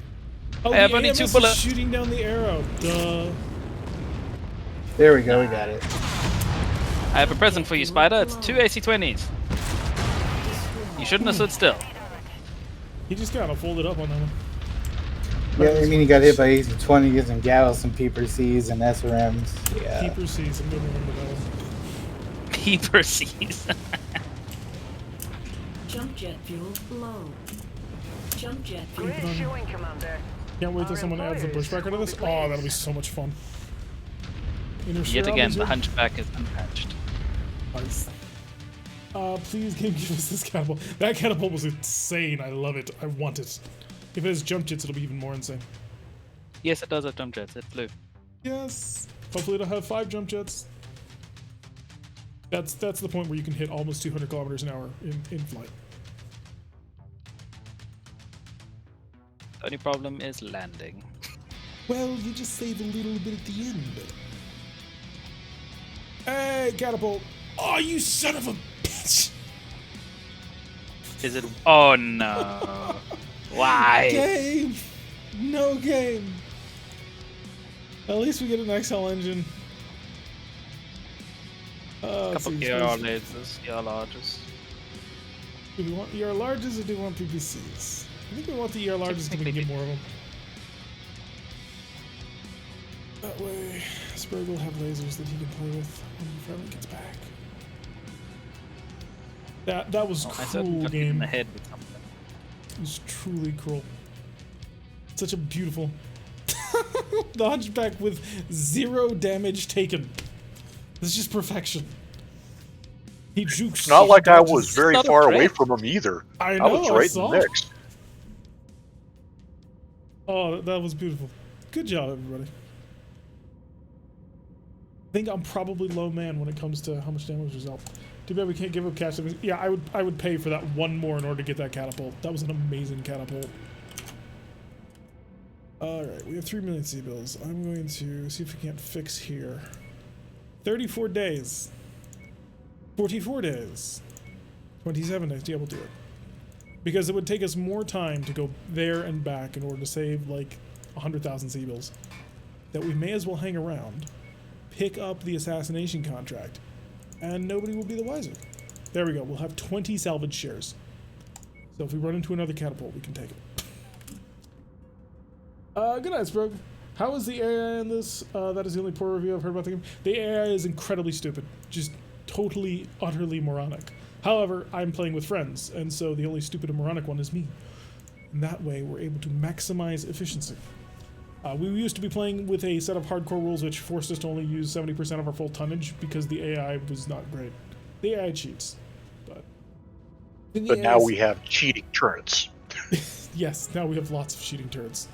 Oh, I have the only AMS 2 is bullets. shooting down the arrow. Duh. There we go, we got it. I have a present for you, Spider. It's 2 AC-20s. You shouldn't have stood still. He just got folded up on that one. Yeah, I mean, he got hit by AC-20s and Gauss and PPCs and SRMs. Yeah. Keeper sees. I'm gonna remember that one. Keeper sees. Jump jet fuel low. Jump jet fuel. Great showing, Commander. Can't wait till Our someone adds the employers bushwhacker to will this. be Oh, that'll be pleased. so much fun. Inner Yet Shroud again, is the here. hunchback is unpatched. Nice. Please, game, give us this catapult. That catapult was insane. I love it. I want it. If it has jump jets, it'll be even more insane. Yes, it does have jump jets. It's blue. Yes. Hopefully, it'll have 5 jump jets. That's the point where you can hit almost 200 kilometers an hour in flight. The only problem is landing. Well, you just save a little bit at the end. Hey, catapult! Oh, you son of a bitch! Is it? Oh no! Why? Game! No game! At least we get an XL engine. Couple see, ER let's- lasers, ER larges. Do we want ER larges or do we want PPCs? I think we want the ER larges so we can get Technically more of them. That way, Sprague will have lasers that he can play with when he finally gets back. That was I certainly cruel got hit in game. the head with something. It was truly cruel. Such a beautiful... The Hunchback with 0 damage taken. This is just perfection. He jukes. It's not he like I dodges. was very not a far threat. away from him either. I know, was I right saw. in the mix. Oh, that was beautiful. Good job, everybody. I think I'm probably low man when it comes to how much damage was dealt. Too bad we can't give up cash damage. Yeah, I would pay for that one more in order to get that catapult. That was an amazing catapult. Alright, we have 3 million C-bills. I'm going to see if we can't fix here. 34 days. 44 days. 27 days. Yeah, we'll do it. Because it would take us more time to go there and back in order to save like 100,000 C-bills. That we may as well hang around, pick up the assassination contract, and nobody will be the wiser. There we go. We'll have 20 salvage shares. So if we run into another catapult, we can take it. Good night, Sprague. How is the AI in this? That is the only poor review I've heard about the game. The AI is incredibly stupid. Just totally, utterly moronic. However, I'm playing with friends, and so the only stupid and moronic one is me. And that way, we're able to maximize efficiency. We used to be playing with a set of hardcore rules which forced us to only use 70% of our full tonnage because the AI was not great. The AI cheats, but now we have cheating turrets. Yes, now we have lots of cheating turrets.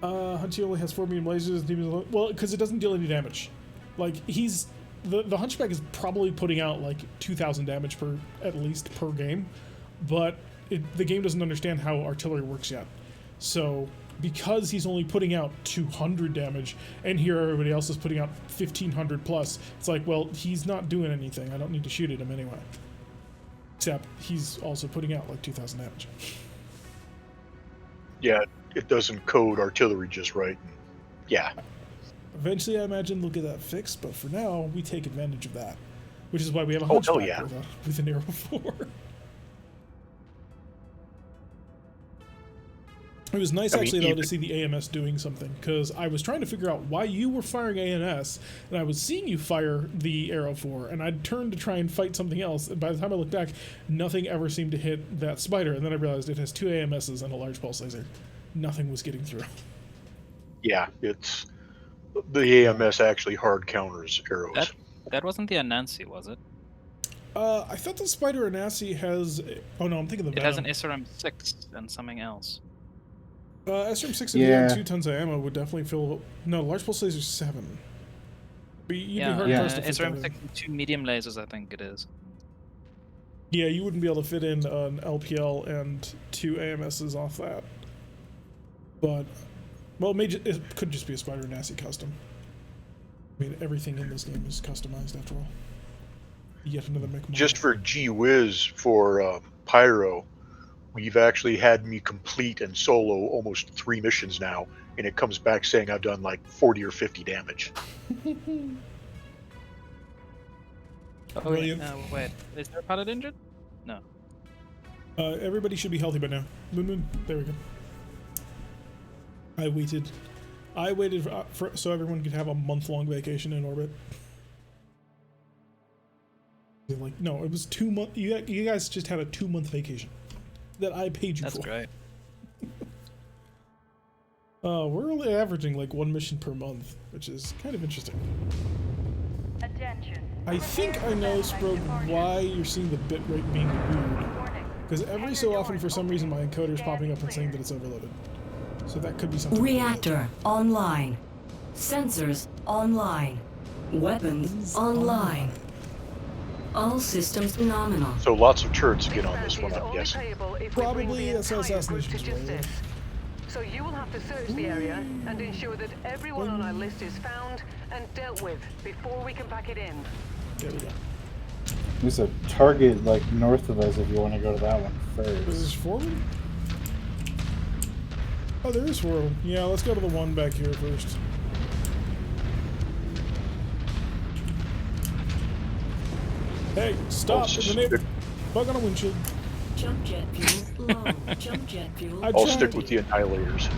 Hunchy only has 4 medium lasers. Well, because it doesn't deal any damage. Like, the Hunchback is probably putting out like 2,000 damage at least per game, but the game doesn't understand how artillery works yet. So because he's only putting out 200 damage, and here everybody else is putting out 1,500 plus, it's like, well, he's not doing anything. I don't need to shoot at him anyway. Except he's also putting out like 2,000 damage. Yeah, it doesn't code artillery just right. Yeah. Eventually, I imagine they'll get that fixed, but for now, we take advantage of that. Which is why we have a Oh, hell Hunchback yeah. with an Arrow 4. It was nice, actually, though, to see the AMS doing something, because I was trying to figure out why you were firing AMS, and I was seeing you fire the Arrow 4, and I'd turned to try and fight something else, and by the time I looked back, nothing ever seemed to hit that spider, and then I realized it has 2 AMSs and a large pulse laser. Nothing was getting through. Yeah, it's... The AMS actually hard counters arrows. That wasn't the Anansi, was it? I thought the Spider Anansi has... Oh no, I'm thinking the It has an Venom. SRM-6 and something else. SRM-6 and Yeah. 2 tons of ammo would definitely fill... No, large pulse laser 7. You'd be Yeah, hard-pressed to fit that SRM-6 in. and 2 medium lasers, I think it is. Yeah, you wouldn't be able to fit in an LPL and 2 AMSs off that. But, well, it could just be a Spider Nasty custom. I mean, everything in this game is customized after all. Yet another mech. Just for gee whiz for Pyro, we've actually had me complete and solo almost 3 missions now, and it comes back saying I've done like 40 or 50 damage. Oh, Brilliant. wait. Is there a pilot injured? No. Everybody should be healthy by now. Moon, there we go. I waited so everyone could have a month-long vacation in orbit. Like, no, it was 2 months. You guys just had a 2-month vacation that I paid you That's for. great. We're only averaging like 1 mission per month, which is kind of interesting. Attention. I think I know, Sprague, why you're seeing the bitrate being weird. Because every so often, for some reason, my encoder is popping up and saying that it's overloaded. So that could be something. Reactor online. Sensors online. Weapons online. All systems nominal. So lots of turrets again on this one, I'm guessing. Probably that's how assassinations roll. So you will have to search the area and ensure that everyone on our list is found and dealt with before we can pack it in. There we go. There's a target like north of us if you want to go to that one Is this first. forward? Oh, there is 4 of them. Yeah, let's go to the one back here first. Hey, stop! Oh, In the name. Bug on a windshield. Jump jet fuel low. Jump jet fuel. I I'll tried. stick with the Annihilators.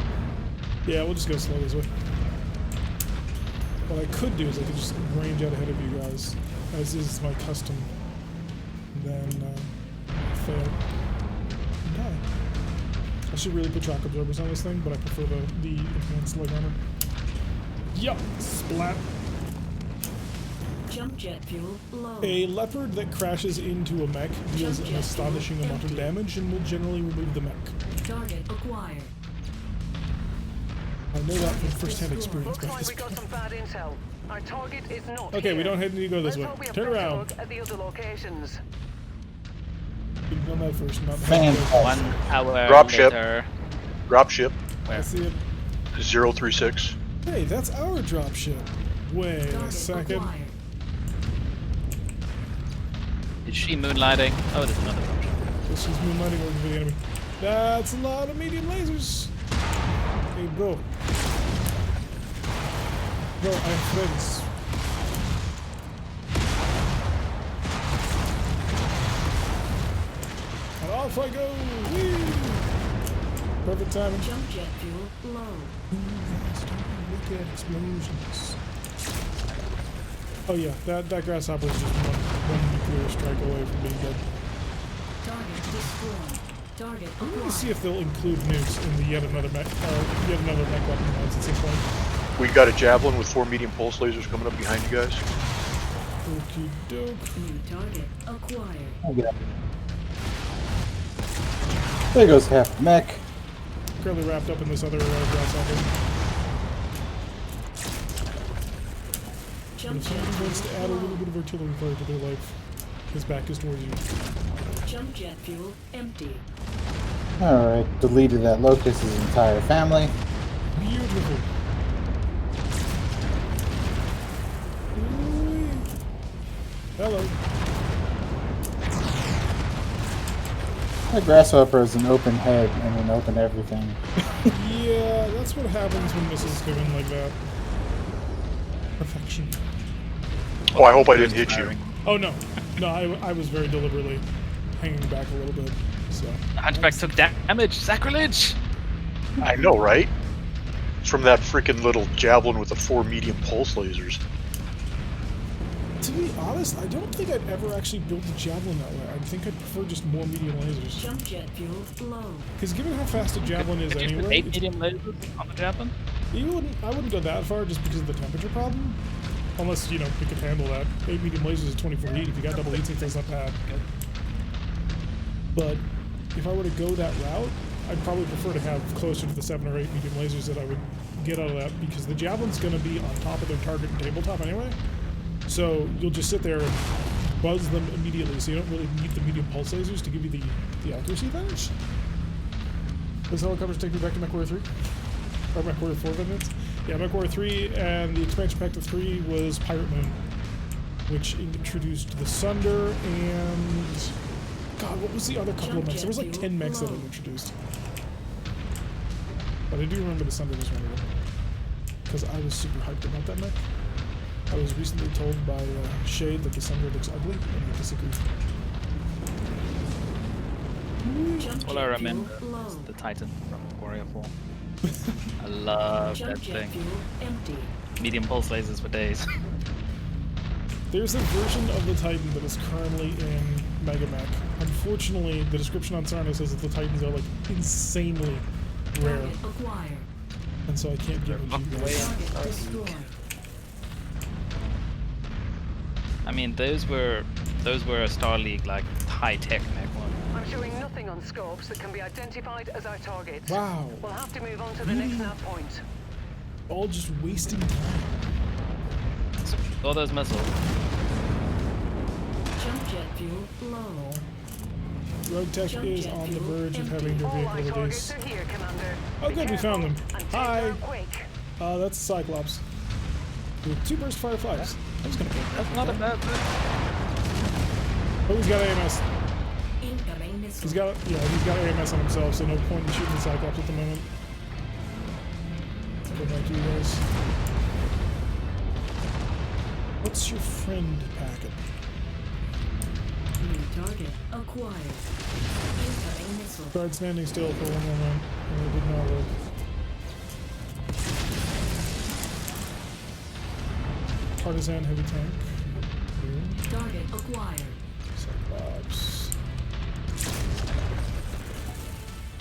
Yeah, we'll just go slow this way. What I could do is I could just range out ahead of you guys, as is my custom. And then fail and die. I should really put shock absorbers on this thing, but I prefer the enhanced leg armor. Yup, splat. Jump jet fuel low. A leopard that crashes into a mech deals an astonishing amount of damage and will generally remove the mech. Target acquired. I know that from first-hand experience. Looks But like we got some bad intel. Our target is not okay, here. we don't need to go this Let's way. hope we have Turn better around. luck at the other locations. We've done that first, not Fan. 1 hour Drop ship. later. Dropship I see it. 036. Hey, that's our dropship. Wait a Target second. acquired. Is she moonlighting? Oh, there's another dropship. This is moonlighting working for the enemy. That's a lot of medium lasers. Hey, bro. Bro, I have friends. And off I go. Whee! Perfect timing. Jump jet fuel low. Look at explosions. Oh yeah, that grasshopper is just one nuclear strike away from being dead. Target destroyed. Target I'm gonna acquired. see if they'll include nukes in the yet another mech weapon mods at some point. We got a javelin with 4 medium pulse lasers coming up behind you guys. Okie doke. New target acquired. Okay. There goes half the mech. Currently wrapped up in this other grasshopper. But Jump if jet someone wants to fuel add a low. little bit of artillery fire to their life, his back is towards you. Jump jet fuel empty. Alright, deleted that Locust's entire family. Beautiful. Ooh-wee. Hello. The grasshopper has an open head and an open everything. Yeah, that's what happens when missiles come in like that. Perfection. Oh, I hope I didn't hit you. Oh no, no, I was very deliberately hanging back a little bit. So The Hunchback took damage. Sacrilege! I know, right? It's from that freaking little javelin with the 4 medium pulse lasers. to be honest, I don't think I'd ever actually built a javelin that way. I think I'd prefer just more medium lasers. Jump jet fuel low. Because given how fast a javelin is Could you put anyway, 8 medium lasers on the javelin? I wouldn't go that far just because of the temperature problem. Unless, you know, we could handle that. 8 medium lasers is 24 heat. If you got double heat sinks, that's not bad. But if I were to go that route, I'd probably prefer to have closer to the 7 or 8 medium lasers that I would get out of that, because the javelin's going to be on top of their target and tabletop anyway. So you'll just sit there and buzz them immediately, so you don't really need the medium pulse lasers to give you the accuracy advantage. Those helicopters take me back to MechWarrior 3? Or MechWarrior 4 minutes? Yeah, MechWarrior 3, and the expansion pack to 3 was Pirate Moon, which introduced the Sunder and... God, what was the other couple of mechs? There was like 10 mechs that it introduced. But I do remember the Sunder was one of them, because I was super hyped about that mech. I was recently told by Shade that the Sunder looks ugly, and I disagree. Jump All I jet remember fuel low. is the Titan from Warrior 4. I love that Jump jet thing. fuel empty. Medium pulse lasers for days. There's a version of the Titan that is currently in Mega Mech. Unfortunately, the description on Sarno says that the Titans are like insanely rare, Target acquired. and so I can't give them to you guys. Target destroyed. I mean, those were a Star League like high-tech mech one. I'm showing nothing on scopes that can be identified as our target. Wow, We'll have to move on to the next nav point. all just wasting time. All those missiles. Jump jet fuel low. RogueTech Jump is jet on the fuel verge of empty. having their All our vehicle targets released. are here, Commander. Oh, Be good, we found them. careful and take Hi. them out quick. That's a Cyclops. With 2 burst fireflies. I was gonna pick that. That's not a bad thing. Oh, he's got AMS. Incoming missile. He's got AMS on himself, so no point in shooting the Cyclops at the moment. Go back to you guys. What's your friend packet? New target acquired. Incoming missile. Guard standing still for one moment. And it did not work. Partisan heavy tank. Target acquired. Cyclops.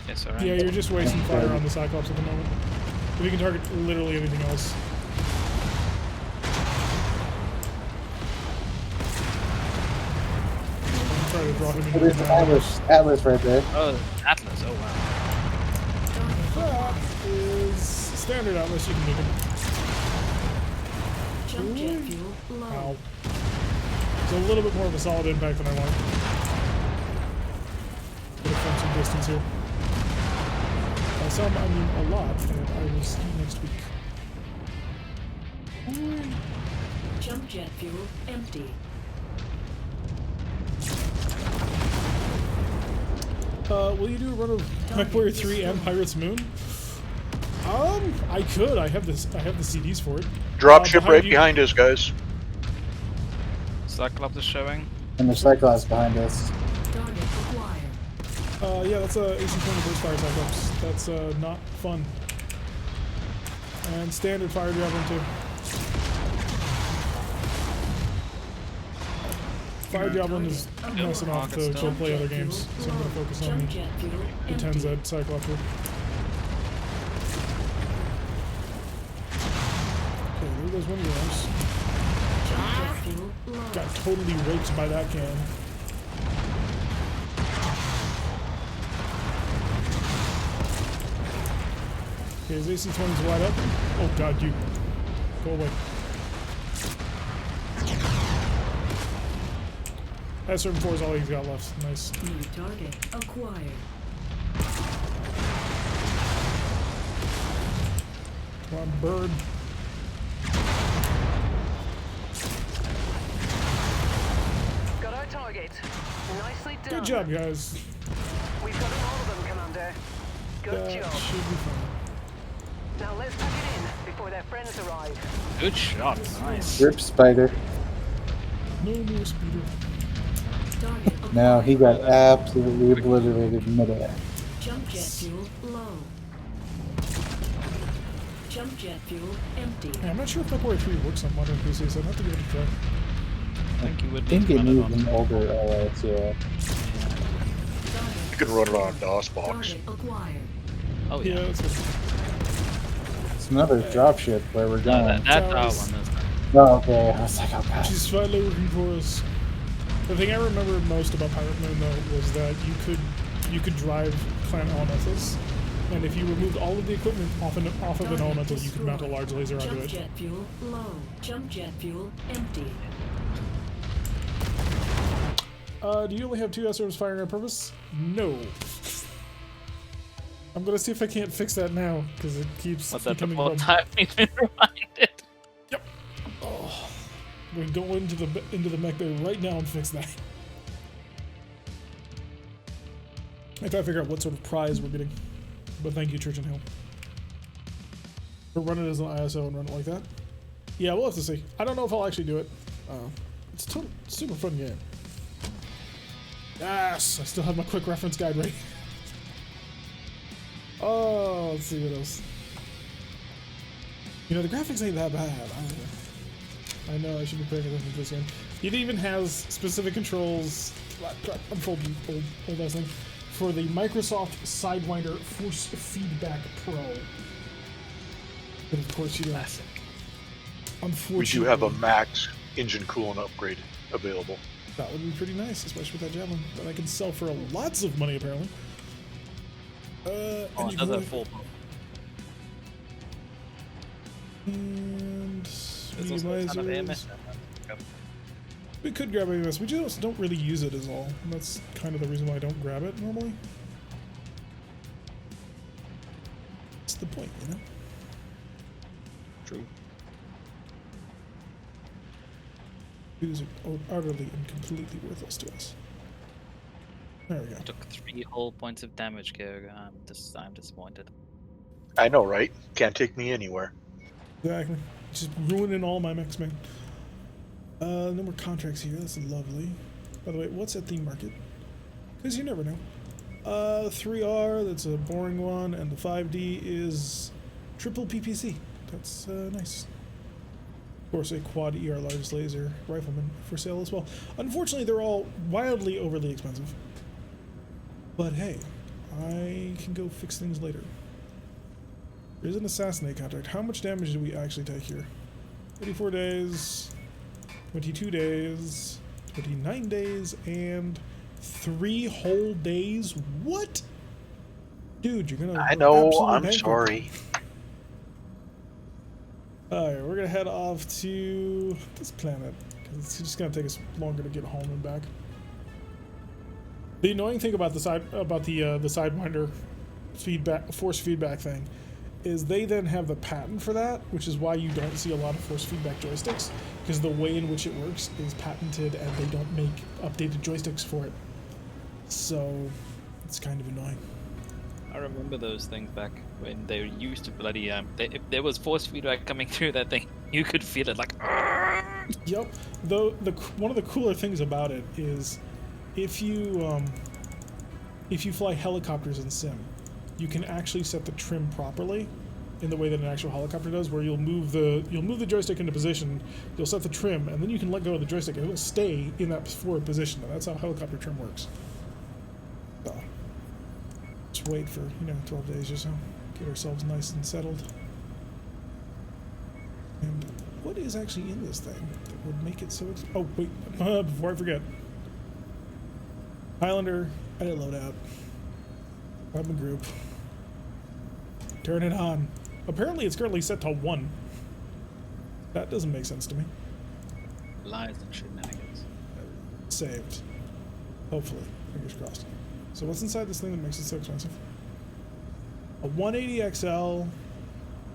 Yes, alright. Yeah, you're just wasting fire on the Cyclops at the moment. But you can target literally anything else. Try to draw him into There's the Atlas right there. Oh, Atlas. Oh, wow. That is standard Atlas. You can make him. Jump jet fuel low. Ow. It's a little bit more of a solid impact than I want. Get it from some distance here. Some, I mean a lot, and I will see you next week. Jump jet fuel empty. Will you do a run of MechWarrior 3 and Pirates Moon? I could. I have this. I have the CDs for it. Dropship right you. behind us, guys. Cyclops is showing. And there's Cyclops behind us. Target acquired. Yeah, that's a AC-20 burst fire Cyclops. That's not fun. And standard fire javelin too. Fire javelin is nice enough to play other games, so I'm going to focus on Jump jet fuel the empty. 10Z Cyclops here. Okay, there goes one of yours. Jump jet fuel low. Got totally raped by that can. Okay, his AC-20's wide up. Oh god, you. Go away. S-74 is all he's got left. Nice. New target acquired. Come on, bird. Got our target. Nicely done. Good job, guys. We've got all of them, Commander. Good That job. should be fun. Now let's pack it in before their friends arrive. Good shot. Nice. Rip Spider. No more speeder. Target acquired. No, he got absolutely obliterated midair. Jump jet fuel low. Jump jet fuel empty. Yeah, I'm not sure if MechWarrior 3 works on modern PCs, so I'd have to give it a try. I think you would I need think to it run it needs on. an older OS, yeah. You can run it on a DOS box. Target acquired. Oh, Yeah, yeah. that's good. It's another dropship where we're No, going. that Towers. one is. Oh, okay. I was like, oh god. She's finally working for us. The thing I remember most about Pirate Moon, though, was that you could drive clan elementals, and if you removed all of the equipment off of an elemental, you could mount a large laser onto Jump it. jet fuel low. Jump jet fuel empty. Do you only have 2 SRMs firing on purpose? No. I'm gonna see if I can't fix that now, because it keeps What's that the becoming whole a time we've been reminded? We can go into the mech bay right now and fix that. I gotta figure out what sort of prize we're getting. But thank you, Church and Hill. Or run it as an ISO and run it like that. Yeah, we'll have to see. I don't know if I'll actually do it. It's a super fun game. Yes, I still have my quick reference guide ready. Oh, let's see what else. You know, the graphics ain't that bad. I know I should be paying attention to this game. It even has specific controls. Unfold old ass thing for the Microsoft Sidewinder Force Feedback Pro. But of course, you don't. Unfortunately, We do have a max engine coolant upgrade available. That would be pretty nice, especially with that javelin that I can sell for lots of money apparently. Oh, And you can another only- full. And There's also a ton of medium AMS. we could grab AMS. We just don't really use it, is all. And that's kind of the reason why I don't grab it normally. That's the point, you know. True. These are utterly and completely worthless to us. There we go. Took 3 whole points of damage, Kyoga. I'm disappointed. I know, right? Can't take me anywhere. Exactly. Just ruining all my mechs, man. No more contracts here. That's lovely. By the way, what's at the market? Because you never know. 3R, that's a boring one, and the 5D is triple PPC. That's nice. Of course, a quad ER largest laser rifleman for sale as well. Unfortunately, they're all wildly overly expensive. But hey, I can go fix things later. There's an assassinate contract. How much damage do we actually take here? 84 days, 22 days, 29 days, and 3 whole days? What? Dude, you're gonna... I know, absolutely I'm bankrupt. sorry. Alright, we're gonna head off to this planet, because it's just gonna take us longer to get home and back. The annoying thing about the Sidewinder feedback, force feedback thing, is they then have the patent for that, which is why you don't see a lot of force feedback joysticks, because the way in which it works is patented and they don't make updated joysticks for it. So it's kind of annoying. I remember those things back when they used to bloody if there was force feedback coming through that thing, you could feel it like. Yep. Though one of the cooler things about it is, if you fly helicopters in Sim, you can actually set the trim properly in the way that an actual helicopter does, where you'll move the joystick into position, you'll set the trim, and then you can let go of the joystick and it'll stay in that forward position. And that's how helicopter trim works. So just wait for 12 days or so, get ourselves nice and settled. And what is actually in this thing that would make it so oh wait, before I forget, Highlander, edit loadout, weapon group, turn it on. Apparently it's currently set to 1. That doesn't make sense to me. Lies and shenanigans. Saved. Hopefully. Fingers crossed. So what's inside this thing that makes it so expensive? A 180 XL,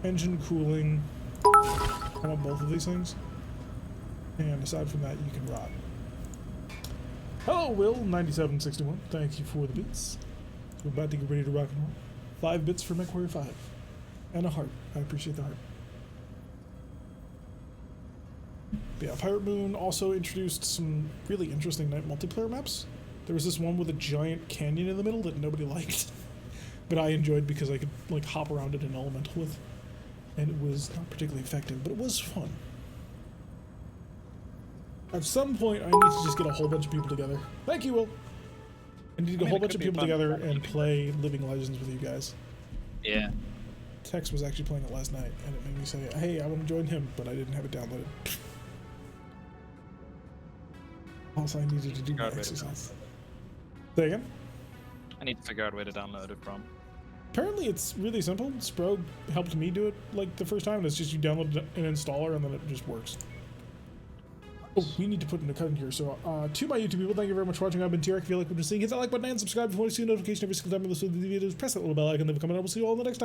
engine cooling. I want both of these things. And aside from that, you can rot. Hello, Will, 9761. Thank you for the bits. We're about to get ready to rock and roll. 5 bits for MechWarrior 5. And a heart. I appreciate the heart. But yeah, Pirate Moon also introduced some really interesting night multiplayer maps. There was this one with a giant canyon in the middle that nobody liked. But I enjoyed because I could like hop around it in Elemental with. And it was not particularly effective, but it was fun. At some point, I need to just get a whole bunch of people together. Thank you, Will. I need to get a whole bunch of people together and play Living Legends with you guys. Yeah. Tex was actually playing it last night, and it made me say, hey, I want to join him, but I didn't have it downloaded. Also, I needed to do my exercise. Say again? I need to figure out where to download it from. Apparently, it's really simple. Sprog helped me do it like the first time, and it's just you download an installer, and then it just works. Oh, we need to put in a cut in here. So, to my YouTube people, thank you very much for watching. I've been T-Rex. If you like what you're seeing, hit that like button and subscribe before you see a notification every single time I listen to the videos. Press that little bell icon, leave a comment. I will see you all in the next time.